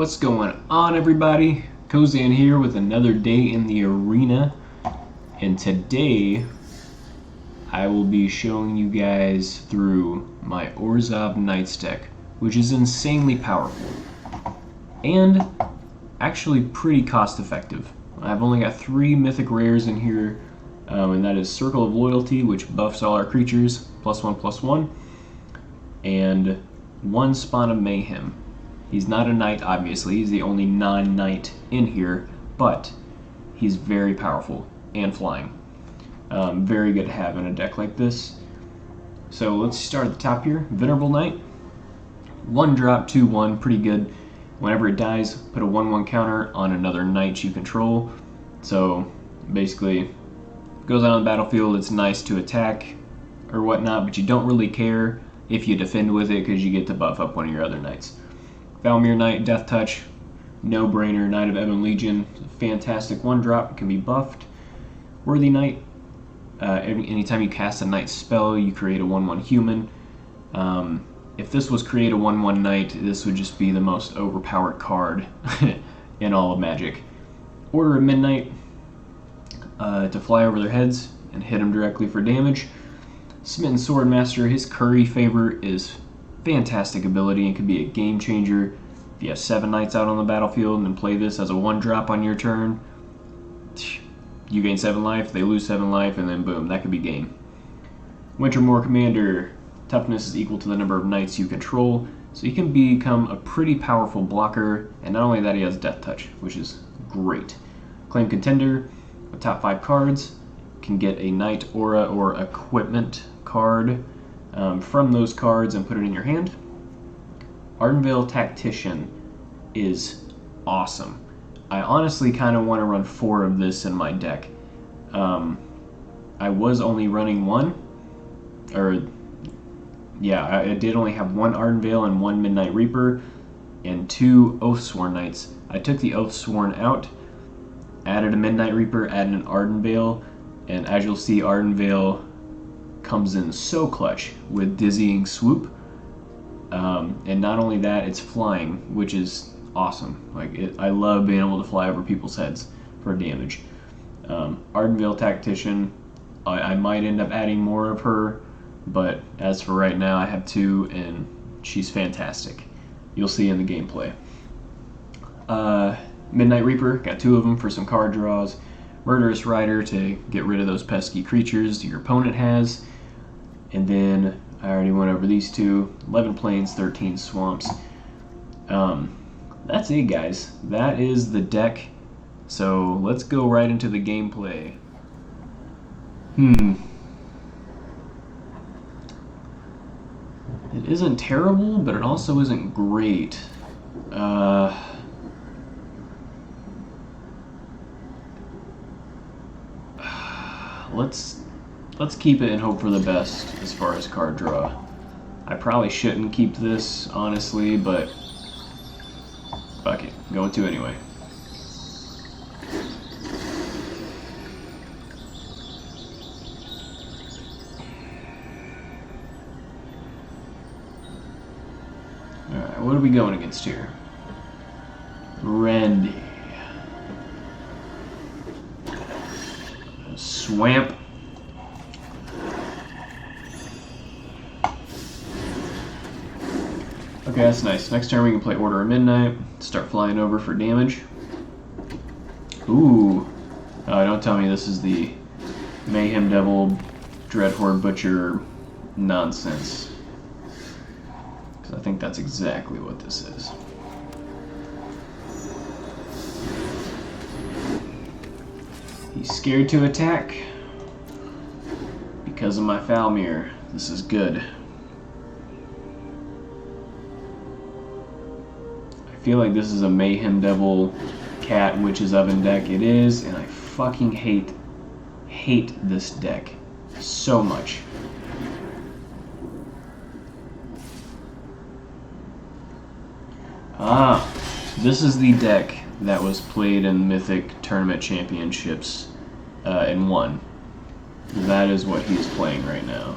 What's going on, everybody? Kozan here with another day in the arena, and today I will be showing you guys through my Orzhov Knights deck, which is insanely powerful and actually pretty cost effective. I've only got 3 mythic rares in here, and that is Circle of Loyalty, which buffs all our creatures, +1/+1, and 1 Spawn of Mayhem. He's not a knight, obviously. He's the only non-knight in here, but he's very powerful and flying. Very good to have in a deck like this. So let's start at the top here. Venerable Knight. 1 drop, 2/1, pretty good. Whenever it dies, put a 1/1 counter on another knight you control. So basically, goes out on the battlefield, it's nice to attack or whatnot, but you don't really care if you defend with it because you get to buff up one of your other knights. Foulmire Knight, Death Touch, no-brainer. Knight of Ebon Legion, fantastic 1-drop, can be buffed. Worthy Knight, anytime you cast a knight spell, you create a 1/1 human. If this was create a 1/1 knight, this would just be the most overpowered card in all of Magic. Order of Midnight, to fly over their heads and hit them directly for damage. Smitten Swordmaster, his curry favor is fantastic ability and could be a game changer. If you have 7 knights out on the battlefield and then play this as a 1-drop on your turn, you gain 7 life, they lose 7 life, and then boom, that could be game. Wintermoor Commander, toughness is equal to the number of knights you control, so he can become a pretty powerful blocker, and not only that, he has Death Touch, which is great. Acclaimed Contender, with top 5 cards, can get a knight aura or equipment card from those cards and put it in your hand. Ardenvale Tactician is awesome. I honestly kind of want to run 4 of this in my deck. I was only running 1, or yeah, I did only have 1 Ardenvale and 1 Midnight Reaper and 2 Oathsworn Knights. I took the Oathsworn out, added a Midnight Reaper, added an Ardenvale, and as you'll see, Ardenvale comes in so clutch with Dizzying Swoop, and not only that, it's flying, which is awesome. I love being able to fly over people's heads for damage. Ardenvale Tactician, I might end up adding more of her, but as for right now, I have 2, and she's fantastic. You'll see in the gameplay. Midnight Reaper, got 2 of them for some card draws. Murderous Rider to get rid of those pesky creatures your opponent has. And then I already went over these 2. 11 plains, 13 swamps. That's it, guys. That is the deck. So let's go right into the gameplay. It isn't terrible, but it also isn't great. Let's keep it and hope for the best as far as card draw. I probably shouldn't keep this, honestly, but fuck it, I'm going to anyway. Alright, what are we going against here? Randy. Swamp. Okay, that's nice. Next turn we can play Order of Midnight, start flying over for damage. Ooh. Oh, don't tell me this is the Mayhem Devil, Dreadhorde Butcher nonsense. Because I think that's exactly what this is. He's scared to attack because of my Foulmire. This is good. I feel like this is a Mayhem Devil Cat Witch's Oven deck. It is, and I fucking hate this deck so much. This is the deck that was played in Mythic Tournament Championships and won. That is what he is playing right now.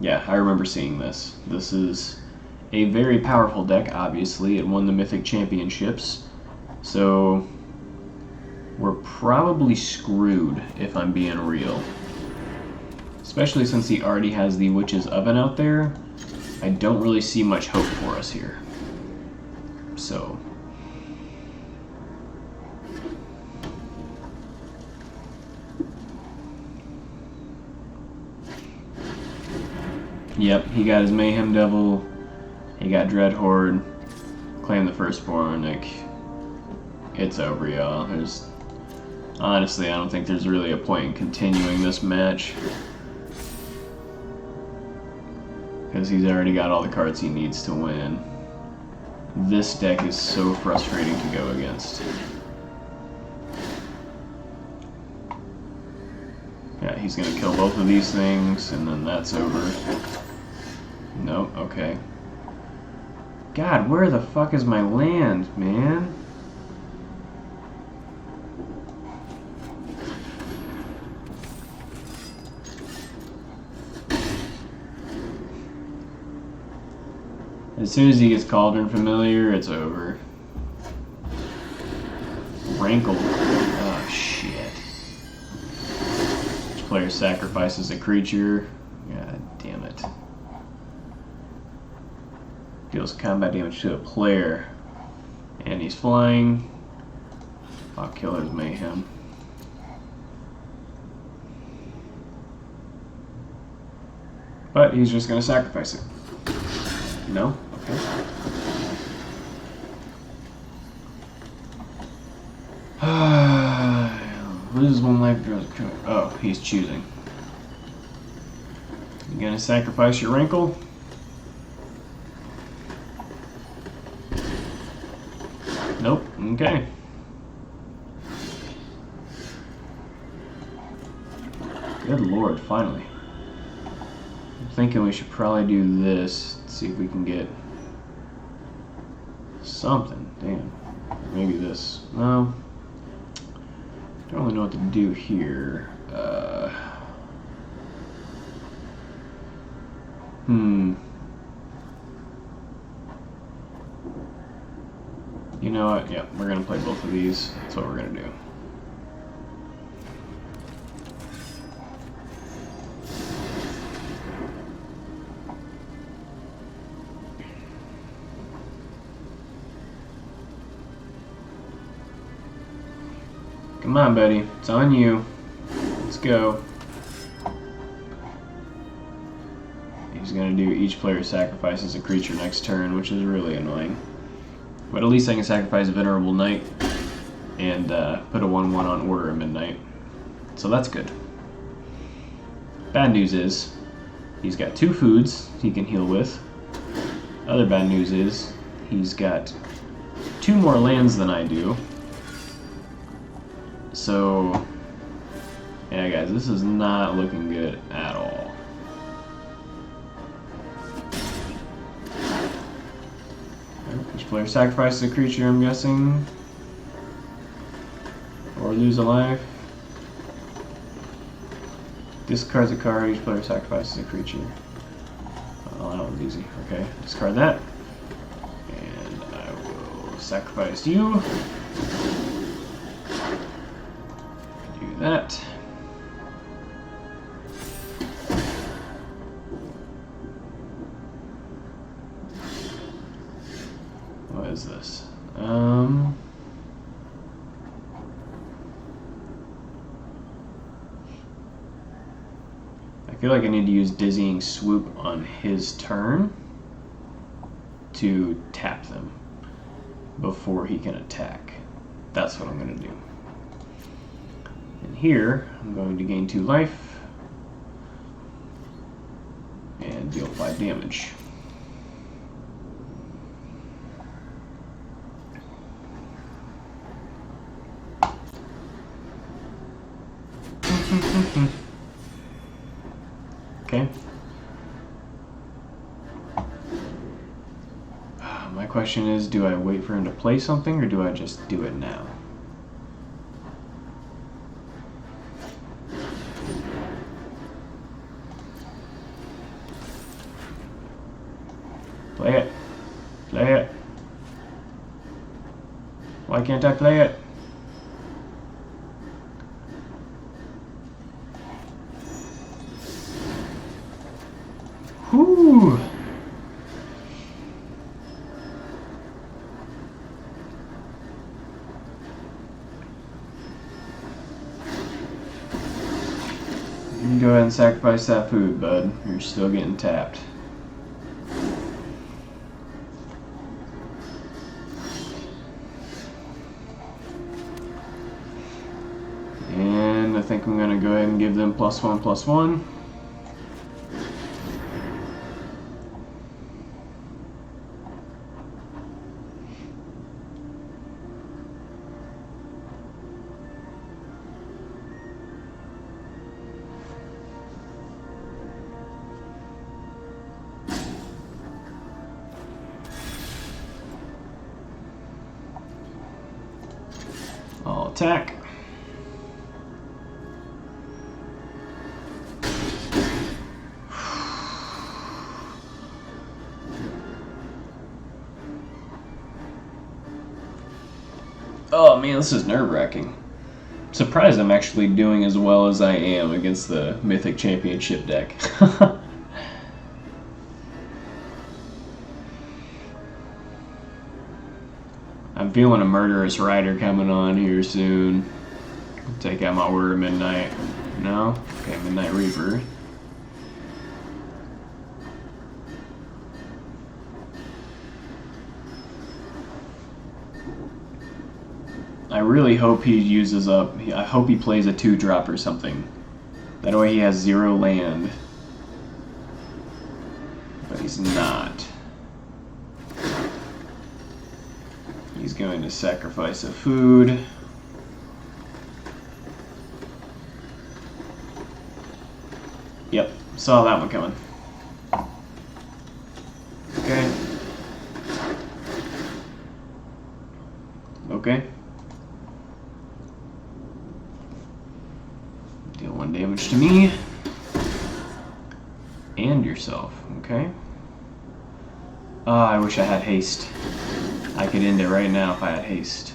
Yeah, I remember seeing this. This is a very powerful deck, obviously. It won the Mythic Championships. So we're probably screwed if I'm being real. Especially since he already has the Witch's Oven out there. I don't really see much hope for us here. So yep, he got his Mayhem Devil, he got Dread Horde, claim the Firstborn. Like, it's over, y'all. Honestly, I don't think there's really a point in continuing this match, because he's already got all the cards he needs to win. This deck is so frustrating to go against. Yeah, he's gonna kill both of these things, and then that's over. Nope, okay. God, where the fuck is my land, man? As soon as he gets Cauldron Familiar, it's over. Rankle. Oh, shit. Each player sacrifices a creature. God damn it. Deals combat damage to a player. And he's flying. I'll kill his Mayhem. But he's just going to sacrifice it. No? Okay. Loses one life, draws a card. Oh, he's choosing. You gonna sacrifice your Rankle? Nope. Okay. Good lord, finally. I'm thinking we should probably do this. See if we can get something. Damn. Maybe this. No. Don't really know what to do here. You know what? Yeah, we're gonna play both of these. That's what we're gonna do. Come on, buddy. It's on you. Let's go. He's going to do each player sacrifices a creature next turn, which is really annoying. But at least I can sacrifice Venerable Knight and put a 1/1 on Order at Midnight. So that's good. Bad news is, he's got 2 foods he can heal with. Other bad news is, he's got 2 more lands than I do. So, yeah guys, this is not looking good at all. Each player sacrifices a creature, I'm guessing. Or lose a life. Discards a card, each player sacrifices a creature. Oh, that one's easy. Okay, discard that. And I will sacrifice you. That. What is this? I feel like I need to use Dizzying Swoop on his turn to tap them before he can attack. That's what I'm going to do. And here, I'm going to gain 2 life and deal 5 damage. Okay. My question is, do I wait for him to play something or do I just do it now? Play it. Play it. Why can't I play it? Whew. You can go ahead and sacrifice that food, bud. You're still getting tapped. And I think I'm going to go ahead and give them +1/+1. I'll attack. Oh man, this is nerve-wracking. Surprised I'm actually doing as well as I am against the Mythic Championship deck. I'm feeling a Murderous Rider coming on here soon. Take out my Order of Midnight. No? Okay, Midnight Reaper. I really hope he uses up... I hope he plays a 2-drop or something. That way he has 0 land. But he's not. He's going to sacrifice a food. Yep, saw that one coming. Okay. Okay. Deal 1 damage to me. And yourself, okay? I wish I had haste. I could end it right now if I had haste.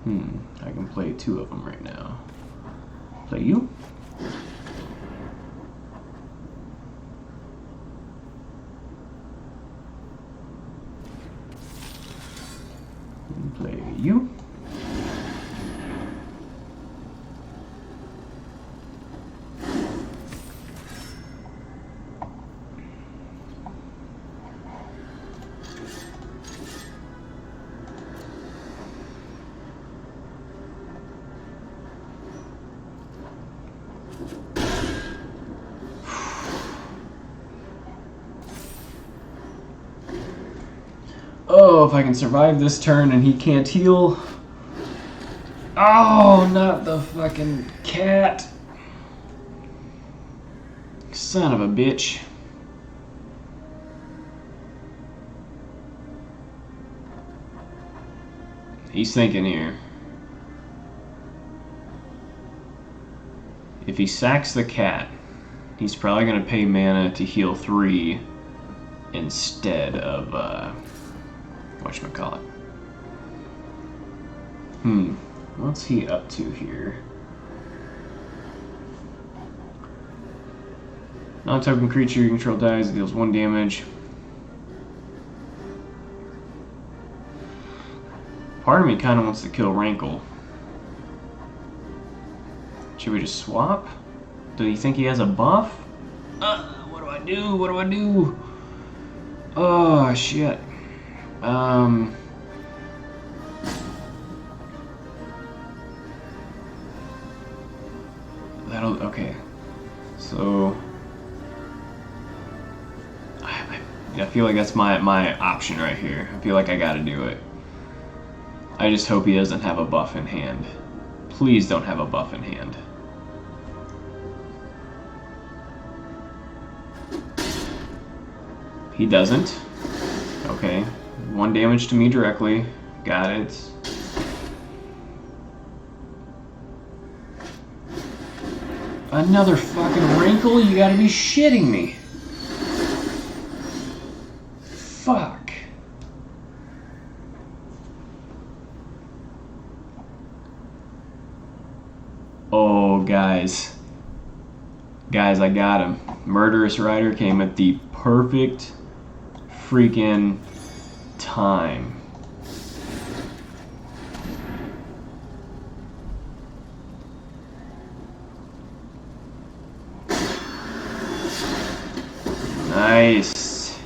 I can play 2 of them right now. Play you. And play you. Oh, if I can survive this turn and he can't heal. Oh, not the fucking cat. Son of a bitch. He's thinking here. If he sacks the cat, he's probably going to pay mana to heal 3 instead of, whatchamacallit. What's he up to here? Non-token creature you control dies, it deals 1 damage. Part of me kind of wants to kill Rankle. Should we just swap? Do you think he has a buff? What do I do? What do I do? Oh, shit. That'll... Okay. So... I feel like that's my option right here. I feel like I gotta do it. I just hope he doesn't have a buff in hand. Please don't have a buff in hand. He doesn't. Okay. 1 damage to me directly. Got it. Another fucking wrinkle? You gotta be shitting me. Fuck. Oh, guys. Guys, I got him. Murderous Rider came at the perfect freaking time. Nice.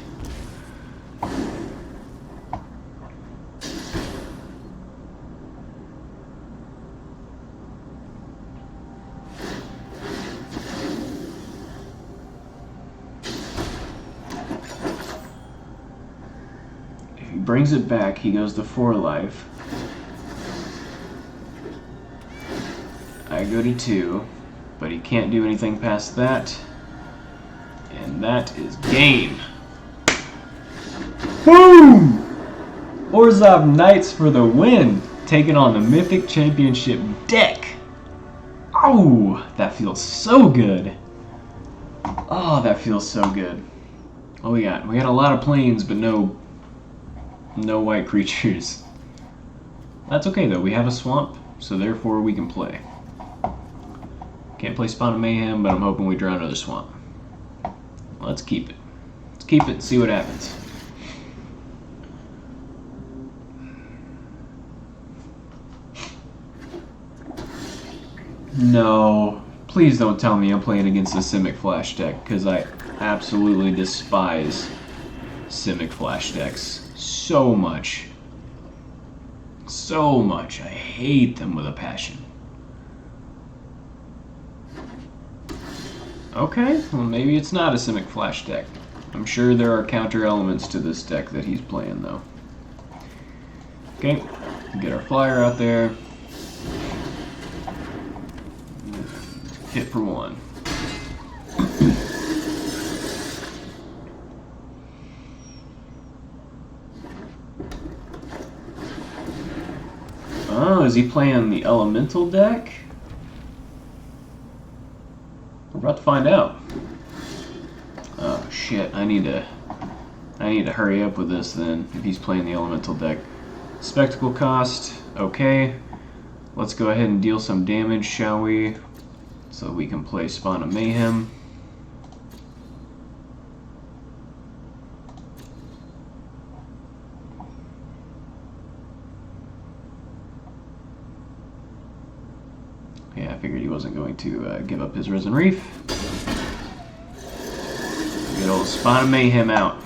If he brings it back, he goes to 4 life. I go to 2, but he can't do anything past that. And that is game. Boom! Orzhov Knights for the win, taking on the Mythic Championship deck. Oh, that feels so good. Oh, that feels so good. What we got? We got a lot of planes, but no white creatures. That's okay though. We have a swamp, so therefore we can play. Can't play Spawn of Mayhem, but I'm hoping we draw another swamp. Let's keep it. Let's keep it and see what happens. No. Please don't tell me I'm playing against the Simic Flash deck, because I absolutely despise Simic Flash decks so much. So much. I hate them with a passion. Okay, well maybe it's not a Simic Flash deck. I'm sure there are counter elements to this deck that he's playing though. Okay, get our flyer out there. Hit for 1. Oh, is he playing the elemental deck? We're about to find out. Oh shit, I need to hurry up with this then, if he's playing the elemental deck. Spectacle cost, okay. Let's go ahead and deal some damage, shall we? So we can play Spawn of Mayhem. Yeah, I figured he wasn't going to give up his Risen Reef. Good old Spawn of Mayhem out.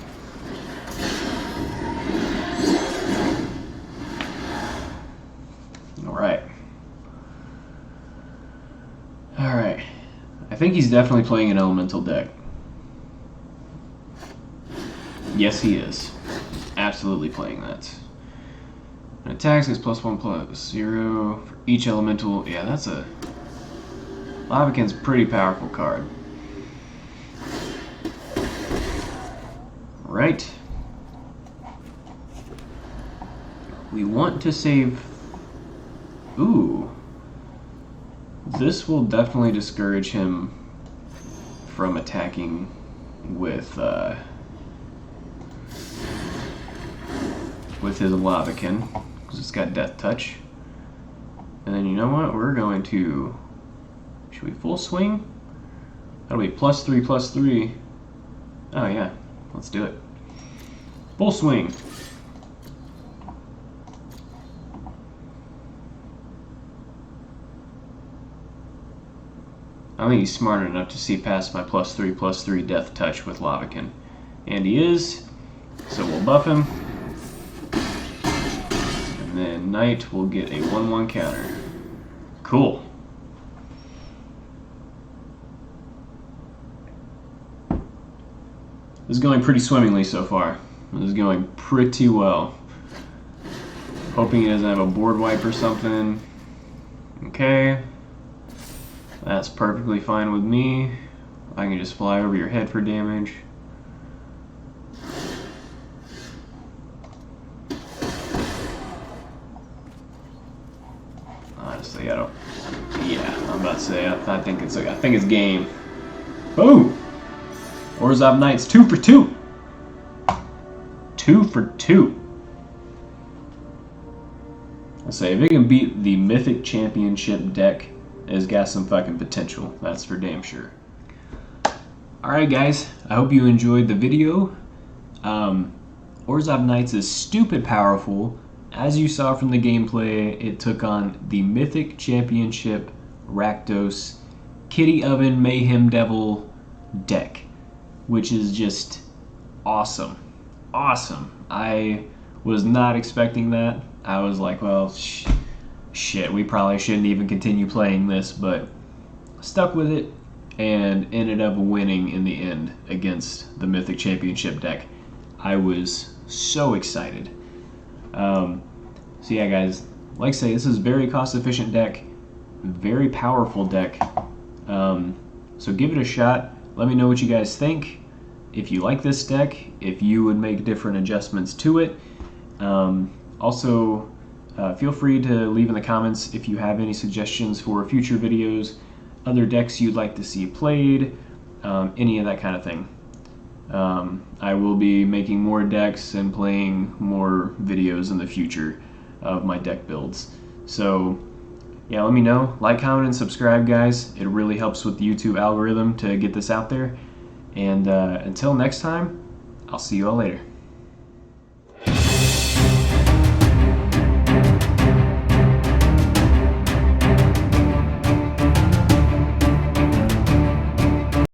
Alright. Alright. I think he's definitely playing an elemental deck. Yes, he is. Absolutely playing that. And attacks is +1/+0 for each elemental. Yeah, that's a... Lavakin's a pretty powerful card. Right. We want to save... Ooh. This will definitely discourage him from attacking with his Lavakin, because it's got Death Touch. And then you know what? We're going to... Should we full swing? That'll be +3/+3. Oh yeah, let's do it. Full swing. I think he's smart enough to see past my +3/+3 Death Touch with Lavakin. And he is, so we'll buff him. And then Knight will get a 1/1 counter. Cool. This is going pretty swimmingly so far. This is going pretty well. Hoping he doesn't have a board wipe or something. Okay. That's perfectly fine with me. I can just fly over your head for damage. honestly. I don't. Yeah, I'm about to say. I think it's game. Boom! Orzhov Knights 2 for 2. 2 for 2. I'll say if it can beat the Mythic Championship deck, it's got some fucking potential. That's for damn sure. Alright guys, I hope you enjoyed the video. Orzhov Knights is stupid powerful. As you saw from the gameplay, it took on the Mythic Championship Rakdos Kitty Oven Mayhem Devil deck, which is just awesome. Awesome. I was not expecting that. I was like, well, shit, we probably shouldn't even continue playing this, but stuck with it and ended up winning in the end against the Mythic Championship deck. I was so excited. So yeah, guys, like I say, this is a very cost-efficient deck, very powerful deck. So give it a shot. Let me know what you guys think. If you like this deck, if you would make different adjustments to it. Also, feel free to leave in the comments if you have any suggestions for future videos, other decks you'd like to see played, any of that kind of thing. I will be making more decks and playing more videos in the future of my deck builds. So yeah, let me know. Like, comment, and subscribe, guys. It really helps with the YouTube algorithm to get this out there. And until next time, I'll see you all later.